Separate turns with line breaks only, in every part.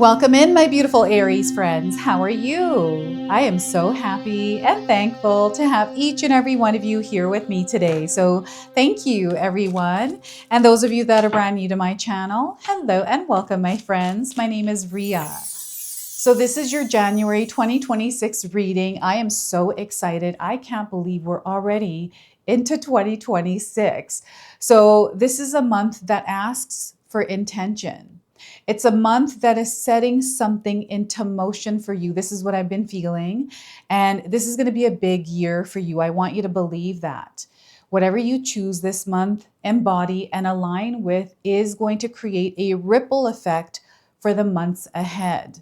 Welcome in, my beautiful Aries friends. How are you? I am so happy and thankful to have each and every one of you here with me today. So thank you, everyone. And those of you that are brand new to my channel, hello and welcome, my friends. My name is Ria. So this is your January 2026 reading. I am so excited. I can't believe we're already into 2026. So this is a month that asks for intention. It's a month that is setting something into motion for you. This is what I've been feeling. And this is going to be a big year for you. I want you to believe that. Whatever you choose this month, embody and align with is going to create a ripple effect for the months ahead.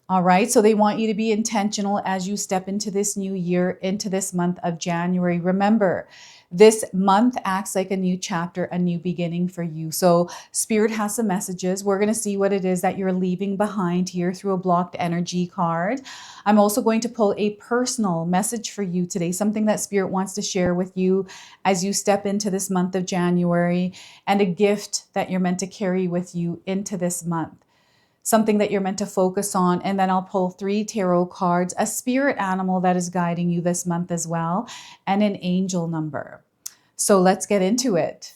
All right, so they want you to be intentional as you step into this new year, into this month of January. Remember, this month acts like a new chapter, a new beginning for you. So Spirit has some messages. We're going to see what it is that you're leaving behind here through a blocked energy card. I'm also going to pull a personal message for you today, something that Spirit wants to share with you as you step into this month of January, and a gift that you're meant to carry with you into this month. Something that you're meant to focus on. And then I'll pull 3 tarot cards, a spirit animal that is guiding you this month as well, and an angel number. So let's get into it.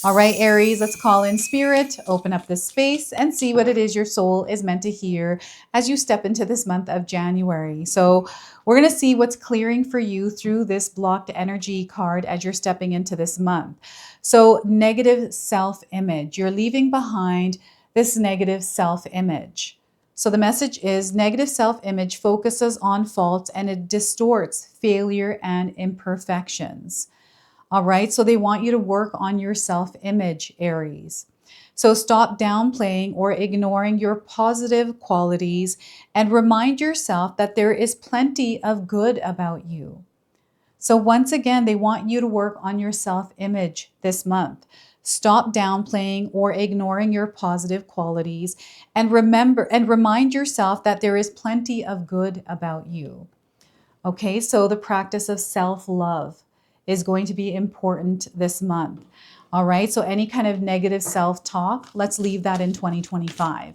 All right, Aries, let's call in Spirit, open up this space and see what it is your soul is meant to hear as you step into this month of January. So we're going to see what's clearing for you through this blocked energy card as you're stepping into this month. So negative self-image, you're leaving behind this negative self-image. So the message is negative self-image focuses on faults and it distorts failure and imperfections. All right, so they want you to work on your self-image, Aries. So stop downplaying or ignoring your positive qualities and remind yourself that there is plenty of good about you. So once again, they want you to work on your self-image this month. Stop downplaying or ignoring your positive qualities and remember and remind yourself that there is plenty of good about you. Okay, so the practice of self-love is going to be important this month. All right, so any kind of negative self-talk, let's leave that in 2025.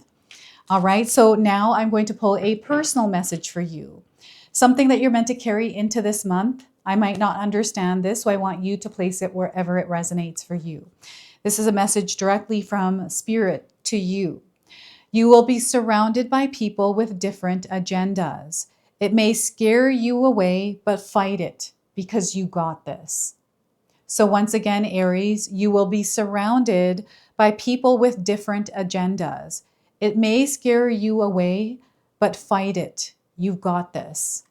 All right, so now I'm going to pull a personal message for you. Something that you're meant to carry into this month. I might not understand this, so I want you to place it wherever it resonates for you. This is a message directly from Spirit to you. You will be surrounded by people with different agendas. It may scare you away, but fight it because you got this. So once again, Aries, you will be surrounded by people with different agendas. It may scare you away, but fight it. You've got this.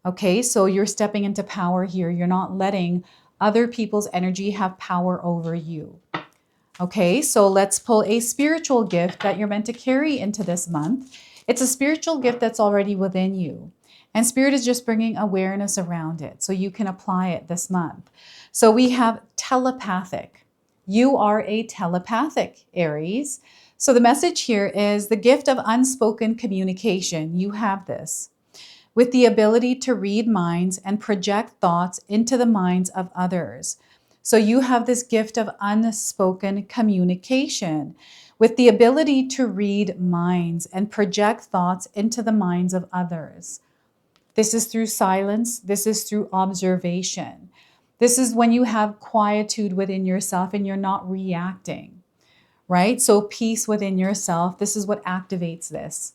Okay, so you're stepping into power here. You're not letting other people's energy have power over you. Okay, so let's pull a spiritual gift that you're meant to carry into this month. It's a spiritual gift that's already within you. And Spirit is just bringing awareness around it so you can apply it this month. So we have telepathic. You are a telepathic, Aries. So the message here is the gift of unspoken communication. You have this. With the ability to read minds and project thoughts into the minds of others. So you have this gift of unspoken communication with the ability to read minds and project thoughts into the minds of others. This is through silence. This is through observation. This is when you have quietude within yourself and you're not reacting, right? So peace within yourself. This is what activates this.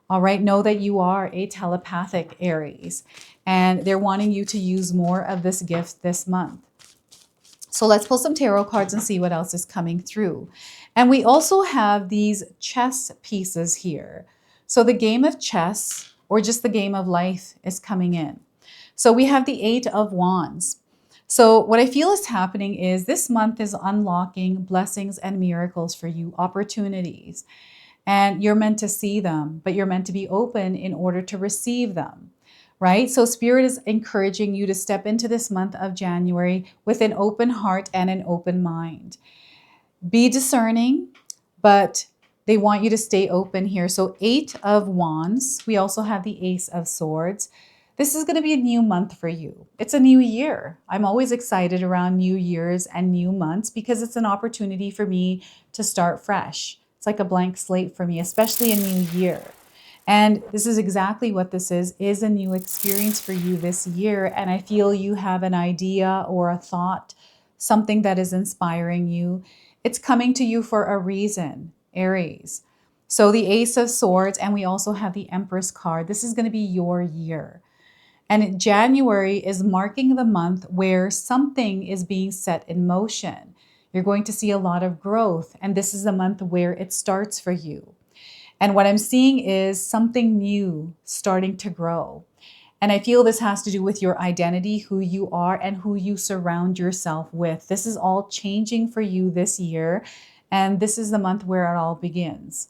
All right, know that you are a telepathic, Aries, and they're wanting you to use more of this gift this month. So let's pull some tarot cards and see what else is coming through. And we also have these chess pieces here. So the game of chess, or just the game of life, is coming in. So we have the 8 of Wands. So what I feel is happening is this month is unlocking blessings and miracles for you, opportunities. And you're meant to see them, but you're meant to be open in order to receive them, right? So Spirit is encouraging you to step into this month of January with an open heart and an open mind. Be discerning, but they want you to stay open here. So 8 of Wands. We also have the Ace of Swords. This is going to be a new month for you. It's a new year. I'm always excited around new years and new months because it's an opportunity for me to start fresh. It's It's like a blank slate for me, especially a new year. And this is exactly what this is a new experience for you this year. And I feel you have an idea or a thought, something that is inspiring you. It's coming to you for a reason, Aries. So the Ace of Swords, and we also have the Empress card. This is going to be your year. And January is marking the month where something is being set in motion. You're going to see a lot of growth, and this is the month where it starts for you. And what I'm seeing is something new starting to grow. And I feel this has to do with your identity, who you are, and who you surround yourself with. This is all changing for you this year, and this is the month where it all begins.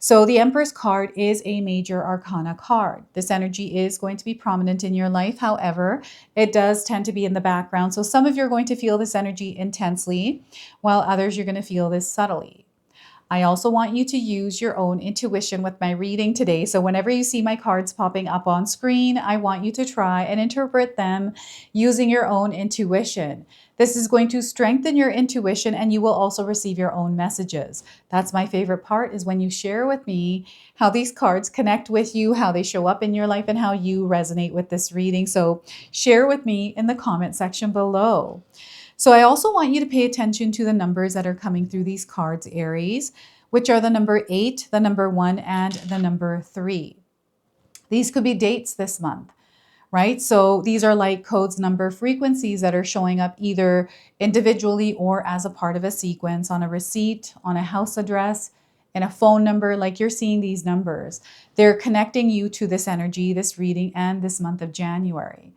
So the Empress card is a major arcana card. This energy is going to be prominent in your life. However, it does tend to be in the background. So some of you are going to feel this energy intensely, while others you're going to feel this subtly. I also want you to use your own intuition with my reading today. So whenever you see my cards popping up on screen, I want you to try and interpret them using your own intuition. This is going to strengthen your intuition, and you will also receive your own messages. That's my favorite part, is when you share with me how these cards connect with you, how they show up in your life, and how you resonate with this reading. So share with me in the comment section below. So I also want you to pay attention to the numbers that are coming through these cards, Aries, which are the number 8, the number 1, and the number 3. These could be dates this month, right? So these are like codes, number frequencies that are showing up either individually or as a part of a sequence on a receipt, on a house address, and a phone number. Like, you're seeing these numbers. They're connecting you to this energy, this reading, and this month of January.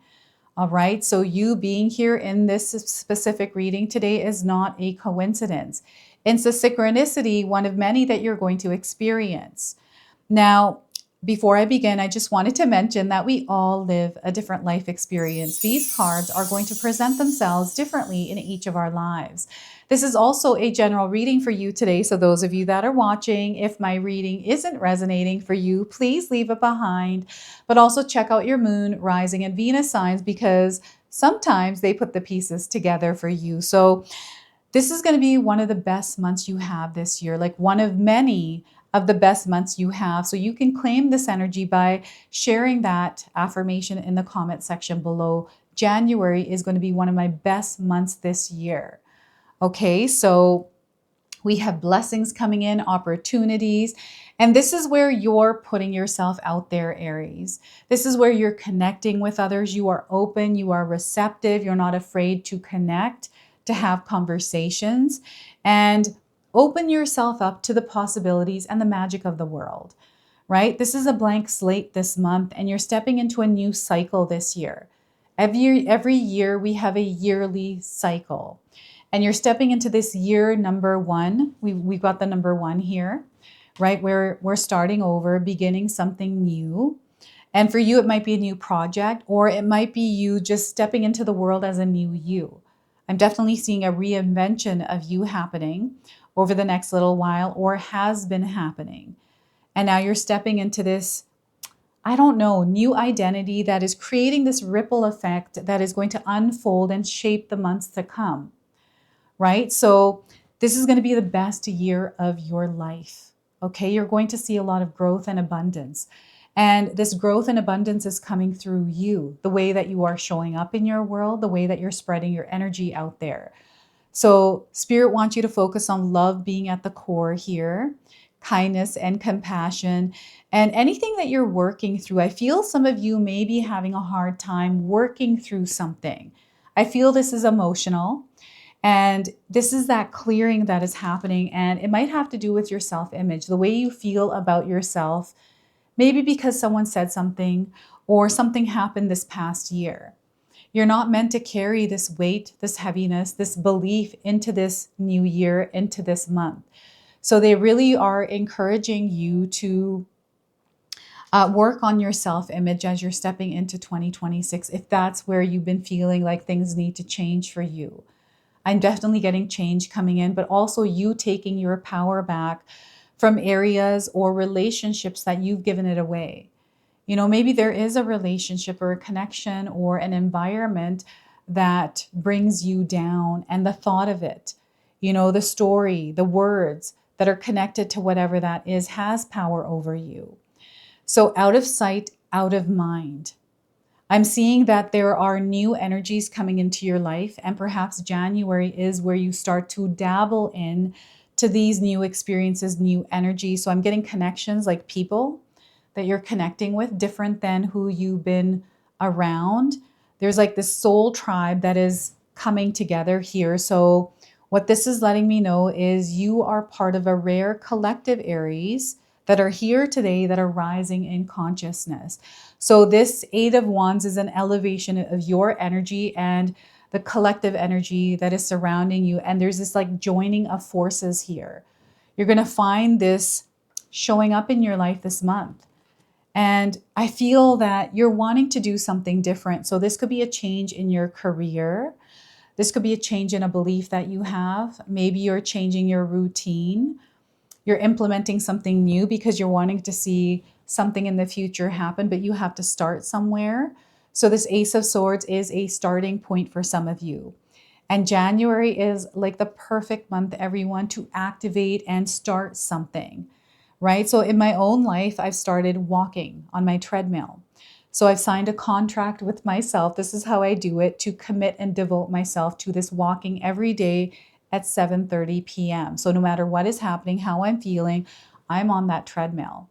All right, so you being here in this specific reading today is not a coincidence. It's a synchronicity, one of many that you're going to experience. Now, before I begin, I just wanted to mention that we all live a different life experience. These cards are going to present themselves differently in each of our lives. This is also a general reading for you today. So those of you that are watching, if my reading isn't resonating for you, please leave it behind. But also check out your moon, rising, and Venus signs, because sometimes they put the pieces together for you. So this is going to be one of the best months you have this year, like one of many of the best months you have. So you can claim this energy by sharing that affirmation in the comment section below. January is going to be one of my best months this year. Okay, so we have blessings coming in, opportunities, and this is where you're putting yourself out there, Aries. This is where you're connecting with others. You are open, you are receptive, you're not afraid to connect, to have conversations, and open yourself up to the possibilities and the magic of the world, right? This is a blank slate this month, and you're stepping into a new cycle this year. Every year we have a yearly cycle. And you're stepping into this year number 1. We've got the number 1 here, right? Where we're starting over, beginning something new. And for you, it might be a new project, or it might be you just stepping into the world as a new you. I'm definitely seeing a reinvention of you happening over the next little while, or has been happening. And now you're stepping into this, I don't know, new identity that is creating this ripple effect that is going to unfold and shape the months to come. Right? So this is going to be the best year of your life. Okay? You're going to see a lot of growth and abundance. And this growth and abundance is coming through you, the way that you are showing up in your world, the way that you're spreading your energy out there. So Spirit wants you to focus on love being at the core here, kindness and compassion, and anything that you're working through. I feel some of you may be having a hard time working through something. I feel this is emotional. And this is that clearing that is happening. And it might have to do with your self-image, the way you feel about yourself, maybe because someone said something or something happened this past year. You're not meant to carry this weight, this heaviness, this belief into this new year, into this month. So they really are encouraging you to work on your self-image as you're stepping into 2026, if that's where you've been feeling like things need to change for you. I'm definitely getting change coming in, but also you taking your power back from areas or relationships that you've given it away. You know, maybe there is a relationship or a connection or an environment that brings you down, and the thought of it, you know, the story, the words, that are connected to whatever that is has power over you. So out of sight, out of mind. I'm seeing that there are new energies coming into your life, and perhaps January is where you start to dabble in to these new experiences, new energy. So I'm getting connections like people that you're connecting with different than who you've been around. There's like this soul tribe that is coming together here. So what this is letting me know is you are part of a rare collective Aries that are here today that are rising in consciousness. So this Eight of Wands is an elevation of your energy and the collective energy that is surrounding you. And there's this like joining of forces here. You're going to find this showing up in your life this month. And I feel that you're wanting to do something different. So this could be a change in your career. This could be a change in a belief that you have. Maybe you're changing your routine. You're implementing something new because you're wanting to see something in the future happen, but you have to start somewhere. So this Ace of Swords is a starting point for some of you. And January is like the perfect month, everyone, to activate and start something, right? So in my own life, I've started walking on my treadmill. So I've signed a contract with myself. This is how I do it, to commit and devote myself to this walking every day at 7:30 p.m. So no matter what is happening, how I'm feeling, I'm on that treadmill.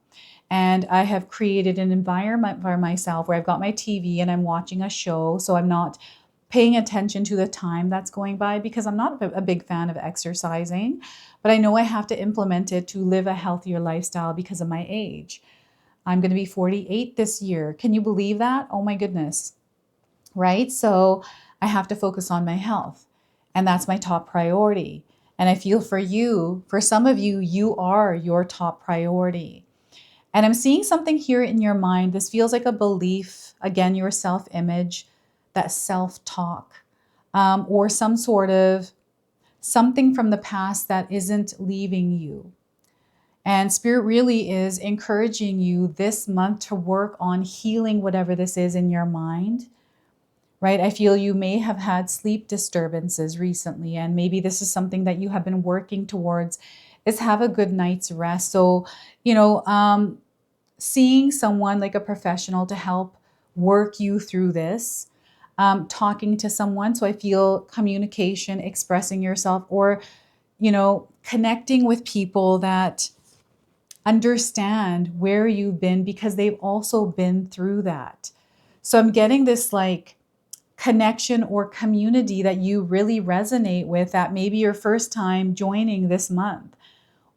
And I have created an environment for myself where I've got my TV and I'm watching a show. So I'm not paying attention to the time that's going by because I'm not a big fan of exercising, but I know I have to implement it to live a healthier lifestyle because of my age. I'm going to be 48 this year. Can you believe that? Oh my goodness. Right? So I have to focus on my health, and that's my top priority. And I feel for you, for some of you, you are your top priority. And I'm seeing something here in your mind. This feels like a belief, again, your self-image, that self-talk, or some sort of something from the past that isn't leaving you. And Spirit really is encouraging you this month to work on healing whatever this is in your mind, right? I feel you may have had sleep disturbances recently, and maybe this is something that you have been working towards, is have a good night's rest. So, seeing someone like a professional to help work you through this, talking to someone. So I feel communication, expressing yourself, or, connecting with people that understand where you've been because they've also been through that. So I'm getting this like connection or community that you really resonate with, that maybe your first time joining this month,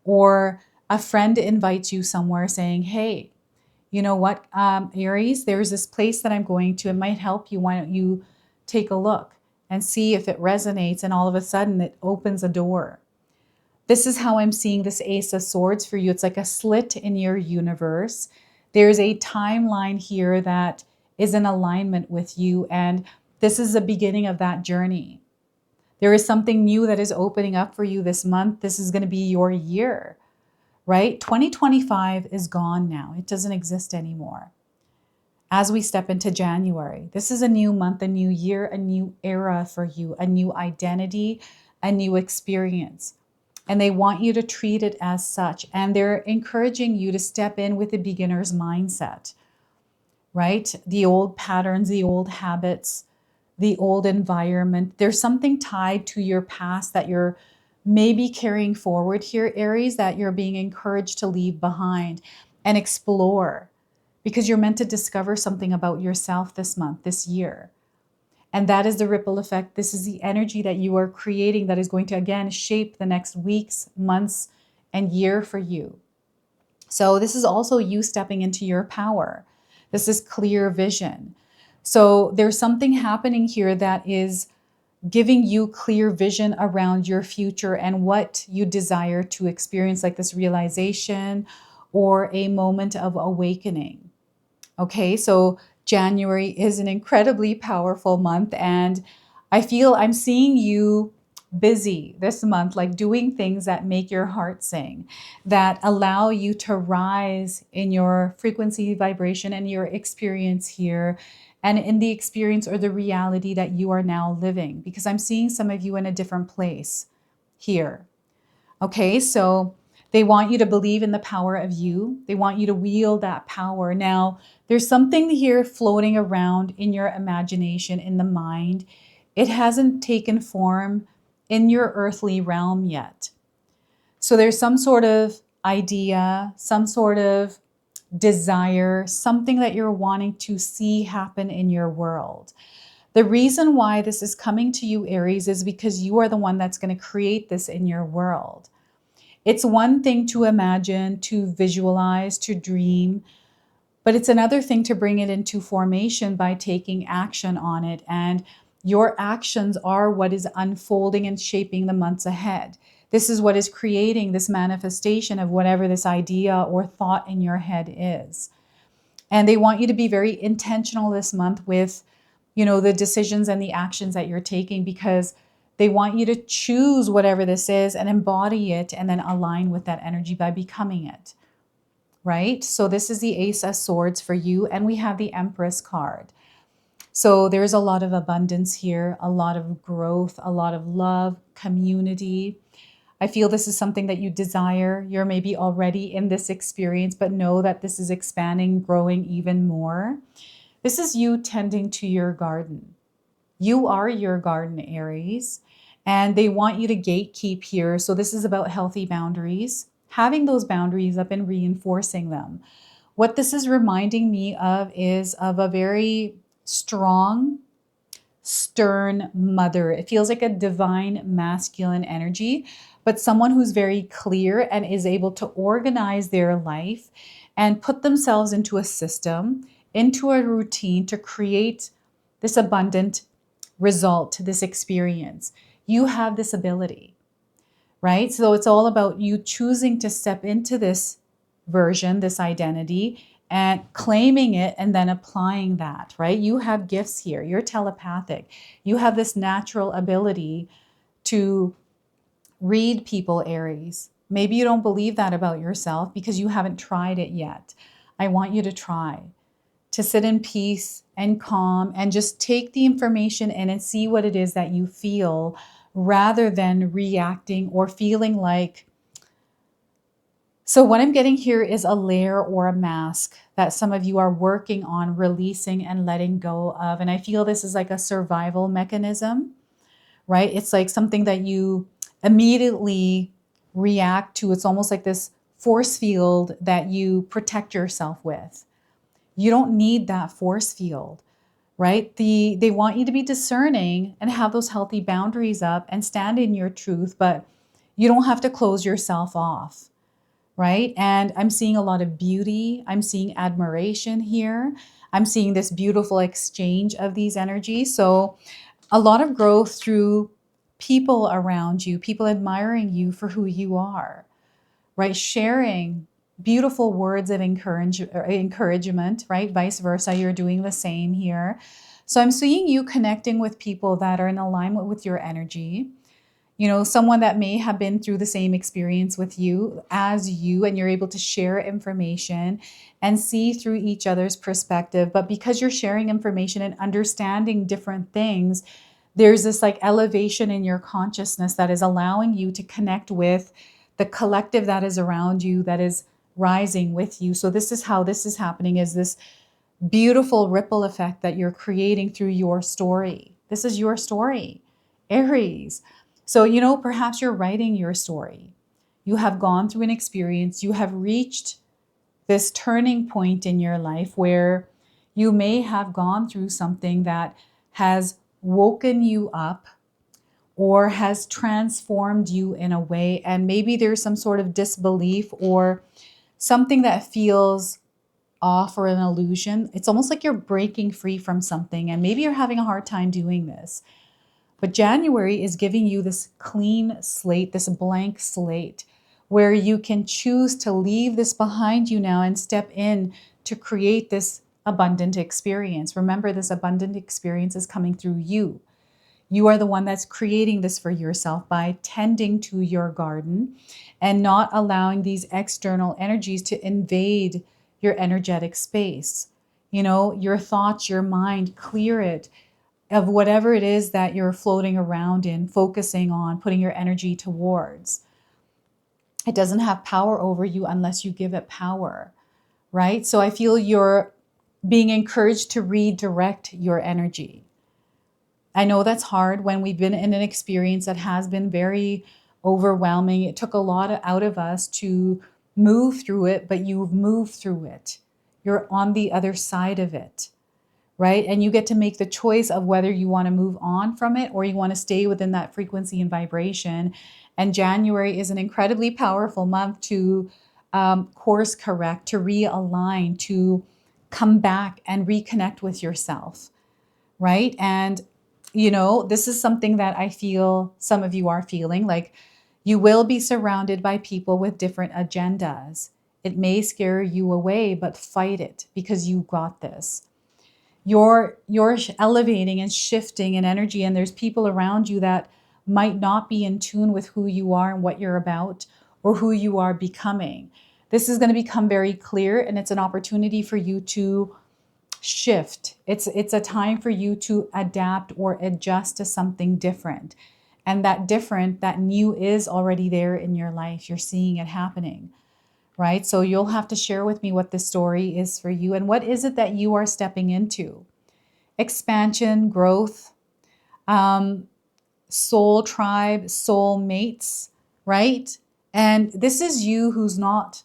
or a friend invites you somewhere saying, hey, you know what, Aries, there's this place that I'm going to. It might help you. Why don't you take a look and see if it resonates? And all of a sudden it opens a door. This is how I'm seeing this Ace of Swords for you. It's like a slit in your universe. There's a timeline here that is in alignment with you. And this is the beginning of that journey. There is something new that is opening up for you this month. This is going to be your year, right? 2025 is gone now. It doesn't exist anymore. As we step into January, this is a new month, a new year, a new era for you, a new identity, a new experience. And they want you to treat it as such. And they're encouraging you to step in with a beginner's mindset, right? The old patterns, the old habits, the old environment. There's something tied to your past that you're maybe carrying forward here, Aries, that you're being encouraged to leave behind and explore, because you're meant to discover something about yourself this month, this year. And that is the ripple effect. This is the energy that you are creating that is going to, again, shape the next weeks, months, and year for you. So this is also you stepping into your power. This is clear vision. So there's something happening here that is giving you clear vision around your future and what you desire to experience, like this realization or a moment of awakening. Okay, so January is an incredibly powerful month, and I feel I'm seeing you busy this month, like doing things that make your heart sing, that allow you to rise in your frequency, vibration, and your experience here, and in the experience or the reality that you are now living, because I'm seeing some of you in a different place here. Okay, so They want you to believe in the power of you. They want you to wield that power. Now, there's something here floating around in your imagination, in the mind. It hasn't taken form in your earthly realm yet. So there's some sort of idea, some sort of desire, something that you're wanting to see happen in your world. The reason why this is coming to you, Aries, is because you are the one that's going to create this in your world. It's one thing to imagine, to visualize, to dream, but it's another thing to bring it into formation by taking action on it. And your actions are what is unfolding and shaping the months ahead. This is what is creating this manifestation of whatever this idea or thought in your head is. And they want you to be very intentional this month with, the decisions and the actions that you're taking, because they want you to choose whatever this is and embody it and then align with that energy by becoming it, right? So this is the Ace of Swords for you, and we have the Empress card. So there's a lot of abundance here, a lot of growth, a lot of love, community. I feel this is something that you desire. You're maybe already in this experience, but know that this is expanding, growing even more. This is you tending to your garden. You are your garden, Aries, and they want you to gatekeep here. So this is about healthy boundaries, having those boundaries up and reinforcing them. What this is reminding me of is of a very strong, stern mother. It feels like a divine masculine energy, but someone who's very clear and is able to organize their life and put themselves into a system, into a routine to create this abundant result, this experience. You have this ability, right? So it's all about you choosing to step into this version, this identity, and claiming it and then applying that, right? You have gifts here. You're telepathic. You have this natural ability to read people, Aries. Maybe you don't believe that about yourself because you haven't tried it yet. I want you to try to sit in peace and calm and just take the information in and see what it is that you feel, rather than reacting or feeling like. So what I'm getting here is a layer or a mask that some of you are working on releasing and letting go of. And I feel this is like a survival mechanism, right? It's like something that you immediately react to. It's almost like this force field that you protect yourself with. You don't need that force field, right? They want you to be discerning and have those healthy boundaries up and stand in your truth, but you don't have to close yourself off, right? And I'm seeing a lot of beauty. I'm seeing admiration here. I'm seeing this beautiful exchange of these energies. So a lot of growth through people around you, people admiring you for who you are, right? Sharing beautiful words of encouragement, right? Vice versa, you're doing the same here. So I'm seeing you connecting with people that are in alignment with your energy. Someone that may have been through the same experience with you as you, and you're able to share information and see through each other's perspective. But because you're sharing information and understanding different things, there's this like elevation in your consciousness that is allowing you to connect with the collective that is around you, that is rising with you. So this is how this is happening, is this beautiful ripple effect that you're creating through your story. This is your story, Aries. So, perhaps you're writing your story. You have gone through an experience. You have reached this turning point in your life where you may have gone through something that has woken you up or has transformed you in a way. And maybe there's some sort of disbelief or something that feels off or an illusion. It's almost like you're breaking free from something, and maybe you're having a hard time doing this. But January is giving you this clean slate, this blank slate, where you can choose to leave this behind you now and step in to create this abundant experience. Remember, this abundant experience is coming through you. You are the one that's creating this for yourself by tending to your garden and not allowing these external energies to invade your energetic space. Your thoughts, your mind, clear it of whatever it is that you're floating around in, focusing on, putting your energy towards. It doesn't have power over you unless you give it power, right? So I feel you're being encouraged to redirect your energy. I know that's hard when we've been in an experience that has been very overwhelming. It took a lot out of us to move through it, but you've moved through it. You're on the other side of it, right? And you get to make the choice of whether you want to move on from it or you want to stay within that frequency and vibration. And January is an incredibly powerful month to course correct, to realign, to come back and reconnect with yourself, right? And, you know, this is something that I feel some of you are feeling like you will be surrounded by people with different agendas. It may scare you away, but fight it because you got this. You're elevating and shifting in energy, and there's people around you that might not be in tune with who you are and what you're about or who you are becoming. This is going to become very clear, and it's an opportunity for you to shift. It's a time for you to adapt or adjust to something different. And that different, that new is already there in your life. You're seeing it happening, right? So you'll have to share with me what this story is for you and what is it that you are stepping into. Expansion, growth, soul tribe, soul mates, right? And this is you who's not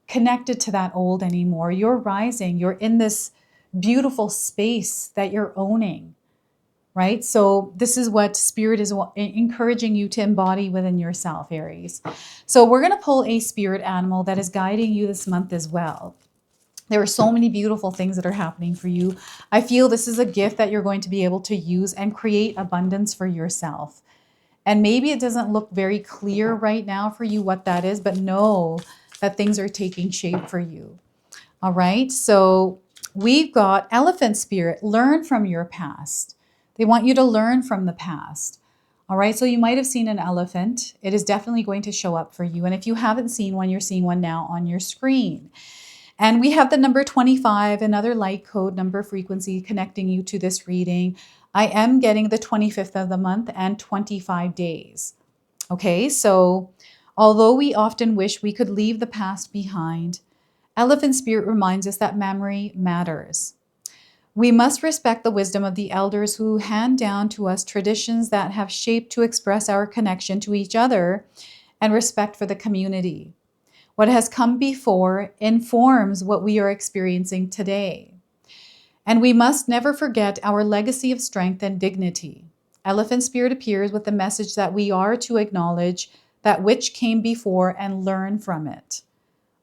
connected to that old anymore. You're rising. You're in this beautiful space that you're owning, right? So this is what spirit is encouraging you to embody within yourself, Aries. So we're going to pull a spirit animal that is guiding you this month as well. There are so many beautiful things that are happening for you. I feel this is a gift that you're going to be able to use and create abundance for yourself. And maybe it doesn't look very clear right now for you what that is, but know that things are taking shape for you. All right. So we've got elephant spirit. Learn from your past. They want you to learn from the past. All right. So you might have seen an elephant. It is definitely going to show up for you. And if you haven't seen one, you're seeing one now on your screen. And we have the number 25, another light code number frequency connecting you to this reading. I am getting the 25th of the month and 25 days. Okay, so although we often wish we could leave the past behind, Elephant Spirit reminds us that memory matters. We must respect the wisdom of the elders who hand down to us traditions that have shaped to express our connection to each other and respect for the community. What has come before informs what we are experiencing today. And we must never forget our legacy of strength and dignity. Elephant Spirit appears with the message that we are to acknowledge that which came before and learn from it.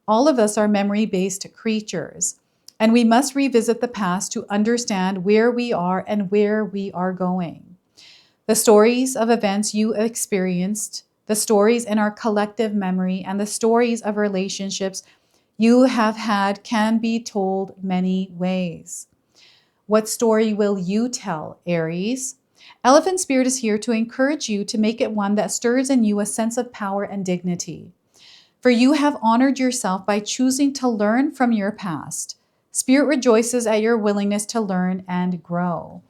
All of us are memory-based creatures, and we must revisit the past to understand where we are and where we are going. The stories of events you experienced, the stories in our collective memory, and the stories of relationships you have had can be told many ways. What story will you tell, Aries? Elephant Spirit is here to encourage you to make it one that stirs in you a sense of power and dignity. For you have honored yourself by choosing to learn from your past. Spirit rejoices at your willingness to learn and grow.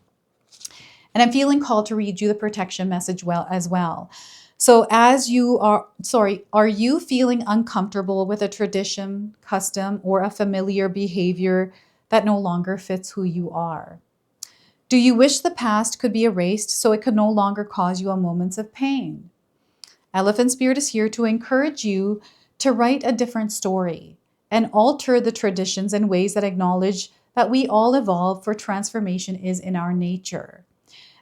And I'm feeling called to read you the protection message as well. So are you feeling uncomfortable with a tradition, custom, or a familiar behavior that no longer fits who you are? Do you wish the past could be erased so it could no longer cause you a moments of pain? Elephant Spirit is here to encourage you to write a different story and alter the traditions in ways that acknowledge that we all evolve, for transformation is in our nature.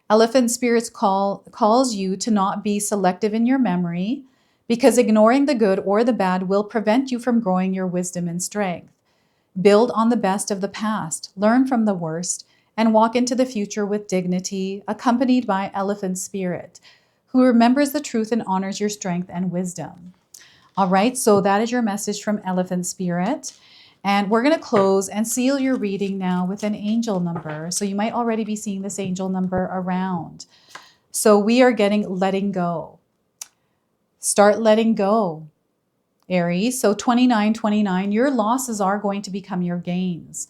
Elephant Spirit's calls you to not be selective in your memory, because ignoring the good or the bad will prevent you from growing your wisdom and strength. Build on the best of the past, learn from the worst, and walk into the future with dignity, accompanied by Elephant Spirit, who remembers the truth and honors your strength and wisdom. All right, so that is your message from Elephant Spirit. And we're going to close and seal your reading now with an angel number. So you might already be seeing this angel number around. So we are getting letting go. Start letting go, Aries. So 2929, your losses are going to become your gains.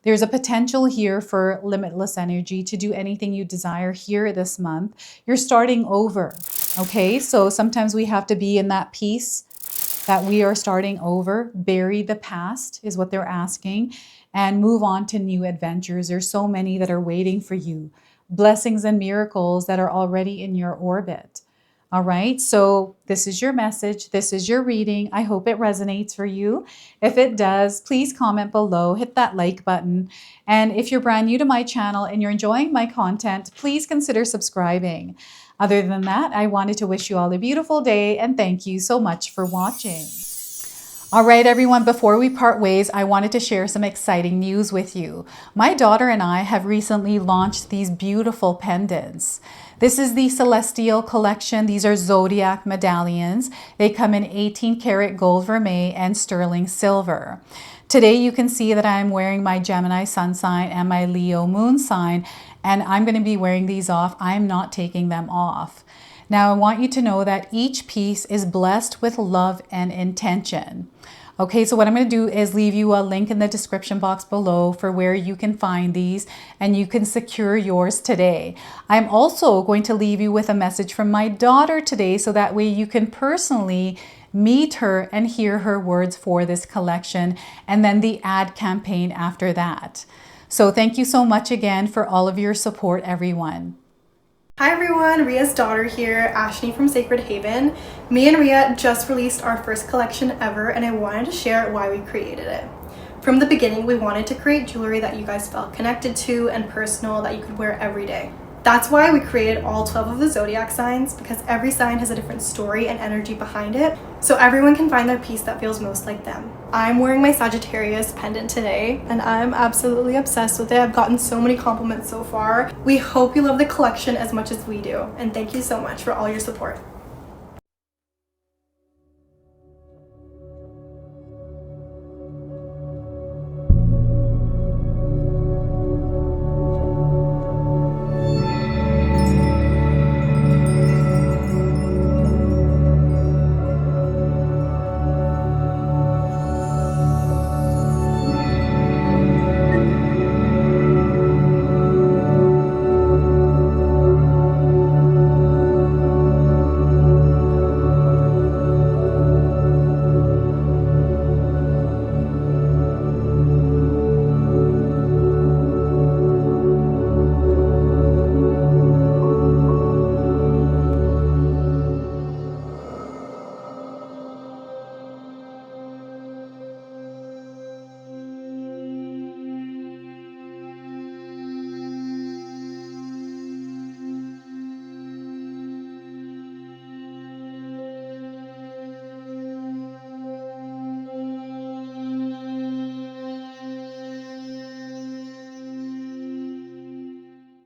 There's a potential here for limitless energy to do anything you desire here this month. You're starting over, okay? So sometimes we have to be in that peace that we are starting over, bury the past is what they're asking, and move on to new adventures. There's so many that are waiting for you, blessings and miracles that are already in your orbit. All right, so this is your message. This is your reading. I hope it resonates for you. If it does, please comment below, hit that like button. And if you're brand new to my channel and you're enjoying my content, please consider subscribing. Other than that, I wanted to wish you all a beautiful day and thank you so much for watching. All right, everyone, before we part ways, I wanted to share some exciting news with you. My daughter and I have recently launched these beautiful pendants. This is the Celestial collection. These are zodiac medallions. They come in 18 karat gold vermeil and sterling silver. Today, you can see that I'm wearing my Gemini sun sign and my Leo moon sign, and I'm going to be wearing these off. I'm not taking them off. Now, I want you to know that each piece is blessed with love and intention. Okay, so what I'm going to do is leave you a link in the description box below for where you can find these and you can secure yours today. I'm also going to leave you with a message from my daughter today so that way you can personally meet her and hear her words for this collection and then the ad campaign after that. So thank you so much again for all of your support, everyone.
Hi everyone, Ria's daughter here, Ashni from Sacred Haven. Me and Ria just released our first collection ever and I wanted to share why we created it. From the beginning, we wanted to create jewelry that you guys felt connected to and personal that you could wear every day. That's why we created all 12 of the zodiac signs, because every sign has a different story and energy behind it, so everyone can find their piece that feels most like them. I'm wearing my Sagittarius pendant today, and I'm absolutely obsessed with it. I've gotten so many compliments so far. We hope you love the collection as much as we do, and thank you so much for all your support.